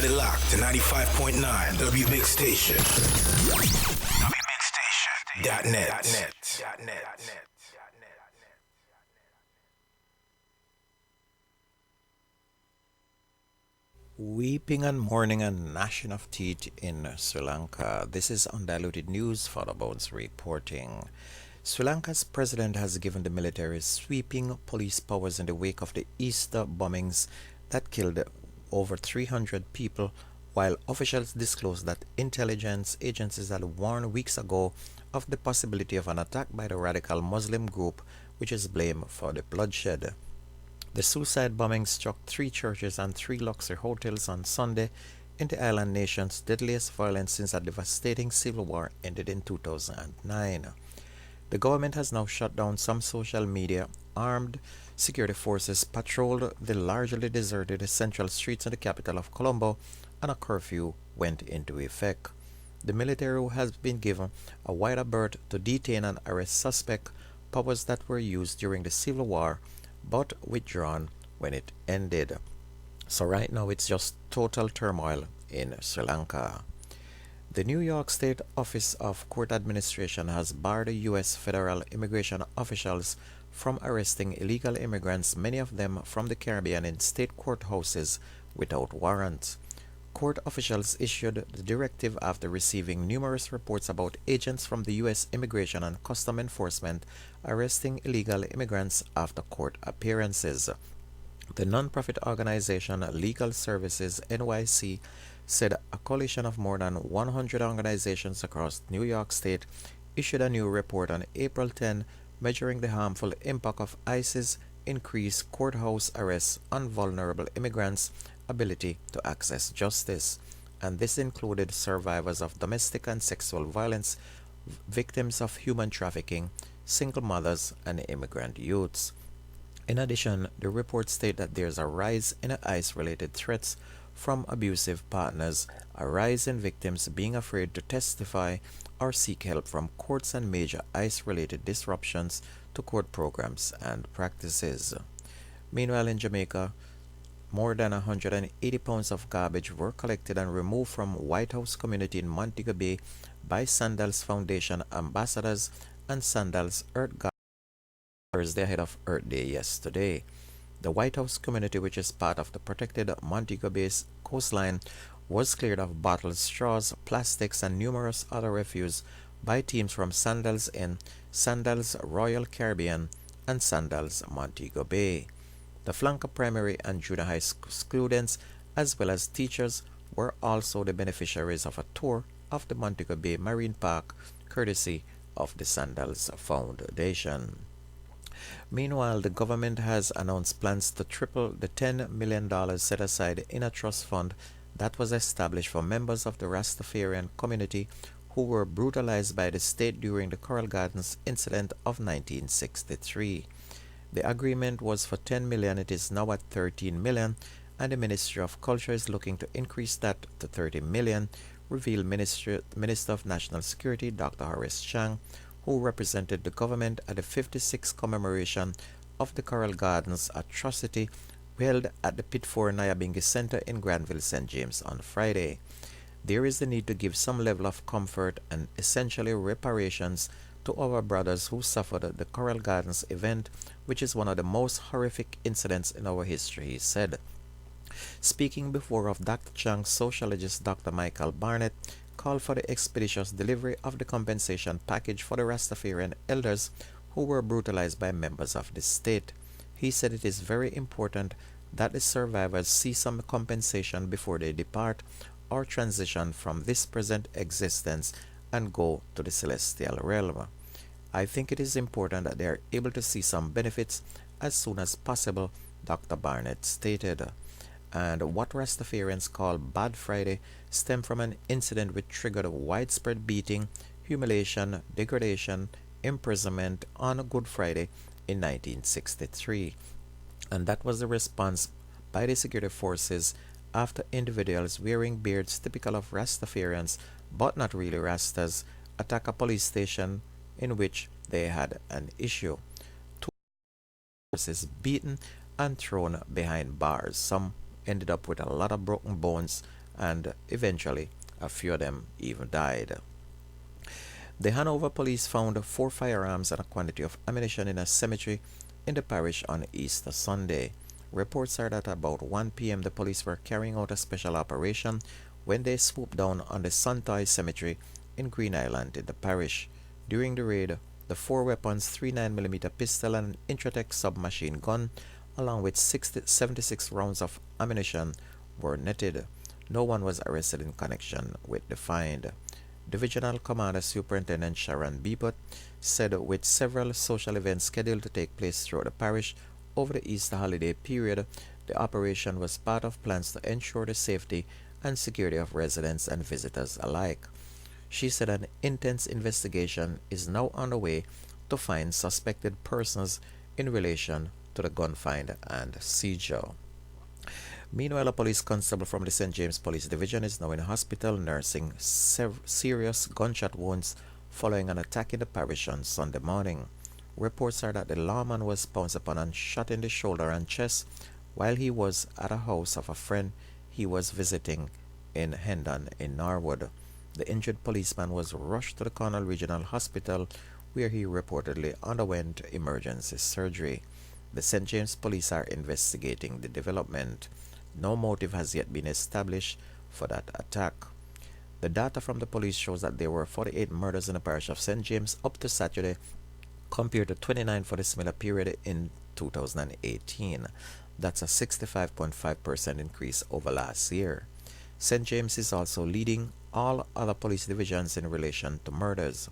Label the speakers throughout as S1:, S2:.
S1: Got it locked to 95.9 wbig station. wbig station. .net.
S2: Weeping and mourning and gnashing of teeth in Sri Lanka. This is undiluted news for the Bones reporting. Sri Lanka's president has given the military sweeping police powers in the wake of the Easter bombings that killed over 300 people, while officials disclosed that intelligence agencies had warned weeks ago of the possibility of an attack by the radical Muslim group, which is blamed for the bloodshed. The suicide bombing struck 3 churches and 3 luxury hotels on Sunday in the island nation's deadliest violence since a devastating civil war ended in 2009. The government has now shut down some social media. Armed security forces patrolled the largely deserted central streets in the capital of Colombo, and a curfew went into effect. The military has been given a wider berth to detain and arrest suspects, powers that were used during the civil war but withdrawn when it ended. So right now it's just total turmoil in Sri Lanka. The New York State Office of Court Administration has barred U.S. federal immigration officials from arresting illegal immigrants, many of them from the Caribbean, in state courthouses without warrants. Court officials issued the directive after receiving numerous reports about agents from the U.S. Immigration and Custom Enforcement arresting illegal immigrants after court appearances. The non-profit organization Legal Services NYC said a coalition of more than 100 organizations across New York State issued a new report on April 10 measuring the harmful impact of ICE's increased courthouse arrests on vulnerable immigrants' ability to access justice, and this included survivors of domestic and sexual violence, victims of human trafficking, single mothers, and immigrant youths. In addition, the report states that there's a rise in ICE-related threats from abusive partners, a rise in victims being afraid to testify or seek help from courts, and major ICE-related disruptions to court programs and practices. Meanwhile, in Jamaica, more than 180 pounds of garbage were collected and removed from White House community in Montego Bay by Sandals Foundation ambassadors and Sandals Earth Guard Thursday ahead of Earth Day yesterday. The White House community, which is part of the protected Montego Bay coastline, was cleared of bottles, straws, plastics, and numerous other refuse by teams from Sandals Inn, Sandals Royal Caribbean, and Sandals Montego Bay. The Flanker primary and junior high students, as well as teachers, were also the beneficiaries of a tour of the Montego Bay Marine Park, courtesy of the Sandals Foundation. Meanwhile, the government has announced plans to triple the $10 million set aside in a trust fund that was established for members of the Rastafarian community who were brutalized by the state during the Coral Gardens incident of 1963. The agreement was for $10 million. It is now at $13 million, and the Ministry of Culture is looking to increase that to $30 million, revealed Minister of National Security Dr. Horace Chang, who represented the government at the 56th commemoration of the Coral Gardens atrocity held at the Pitford Nyabingi Center in Granville, St. James on Friday. There is the need to give some level of comfort and essentially reparations to our brothers who suffered at the Coral Gardens event, which is one of the most horrific incidents in our history, he said. Speaking before of Dr. Chang, sociologist Dr. Michael Barnett called for the expeditious delivery of the compensation package for the Rastafarian elders who were brutalized by members of the state. He said it is very important that the survivors see some compensation before they depart or transition from this present existence and go to the celestial realm. I think it is important that they are able to see some benefits as soon as possible, Dr. Barnett stated. And what Rastafarians call Bad Friday stemmed from an incident which triggered a widespread beating, humiliation, degradation, imprisonment on Good Friday in 1963. And that was the response by the security forces after individuals wearing beards typical of Rastafarians but not really Rastas attacked a police station in which they had an issue. Two horses beaten and thrown behind bars. Some ended up with a lot of broken bones and eventually a few of them even died. The Hanover police found 4 firearms and a quantity of ammunition in a cemetery in the parish on Easter Sunday. Reports are that about 1 p.m. the police were carrying out a special operation when they swooped down on the Santoy Cemetery in Green Island in the parish. During the raid, the 4 weapons, 39mm pistol and an Intratec submachine gun, along with 76 rounds of ammunition, were netted. No one was arrested in connection with the find. Divisional Commander Superintendent Sharon Beepot said with several social events scheduled to take place throughout the parish over the Easter holiday period, the operation was part of plans to ensure the safety and security of residents and visitors alike. She said an intense investigation is now underway to find suspected persons in relation to the gun find and seizure. Meanwhile, a police constable from the St. James Police Division is now in hospital nursing serious gunshot wounds following an attack in the parish on Sunday morning. Reports are that the lawman was pounced upon and shot in the shoulder and chest while he was at a house of a friend he was visiting in Hendon in Norwood. The injured policeman was rushed to the Cornwall Regional Hospital where he reportedly underwent emergency surgery. The St. James Police are investigating the development. No motive has yet been established for that attack. The data from the police shows that there were 48 murders in the parish of St. James up to Saturday, compared to 29 for the similar period in 2018. That's a 65.5% increase over last year. St. James is also leading all other police divisions in relation to murders,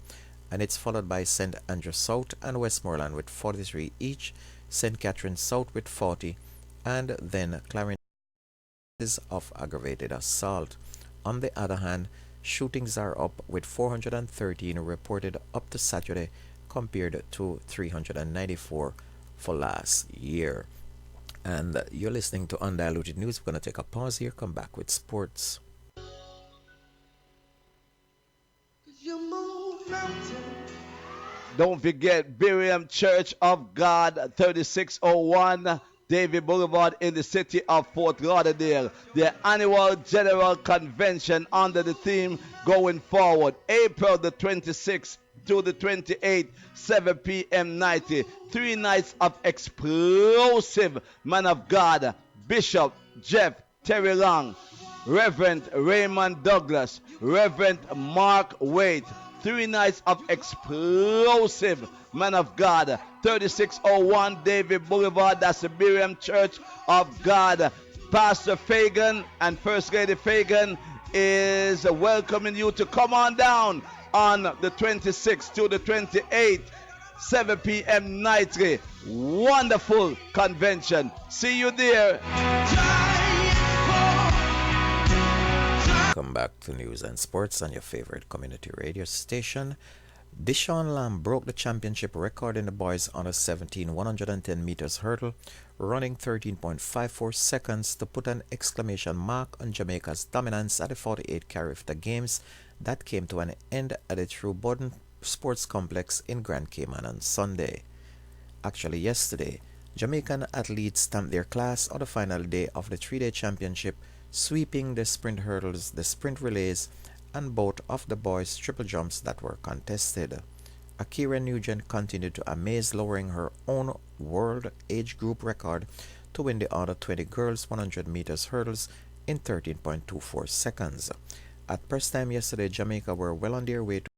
S2: and it's followed by St. Andrew South and Westmoreland with 43 each, St. Catherine South with 40, and then Clarendon of aggravated assault. On the other hand, shootings are up with 413 reported up to Saturday compared to 394 for last year. And you're listening to Undiluted News. We're going to take a pause here, come back with sports.
S3: Don't forget Biriam Church of God, 3601 David Boulevard in the city of Fort Lauderdale. Their annual general convention under the theme going forward, April the 26th to the 28th, 7 p.m. night. 3 nights of explosive man of God, Bishop Jeff Terry Long, Reverend Raymond Douglas, Reverend Mark Waite. 3 nights of explosive man of God, 3601 David Boulevard. That's the Biriam Church of God. Pastor Fagan and First Lady Fagan is welcoming you to come on down on the 26th to the 28th, 7 p.m. nightly. Wonderful convention. See you there.
S2: Welcome back to News and Sports on your favorite community radio station. Deshaun Lamb broke the championship record in the boys under 17 110 meters hurdle, running 13.54 seconds to put an exclamation mark on Jamaica's dominance at the 48 Carifta Games that came to an end at the True Borden Sports Complex in Grand Cayman on Sunday. Actually, yesterday, Jamaican athletes stamped their class on the final day of the 3-day championship, sweeping the sprint hurdles, the sprint relays, and both of the boys' triple jumps that were contested. Akira Nugent continued to amaze, lowering her own world age group record to win the under 20 girls 100 meters hurdles in 13.24 seconds. At press time yesterday, Jamaica were well on their way to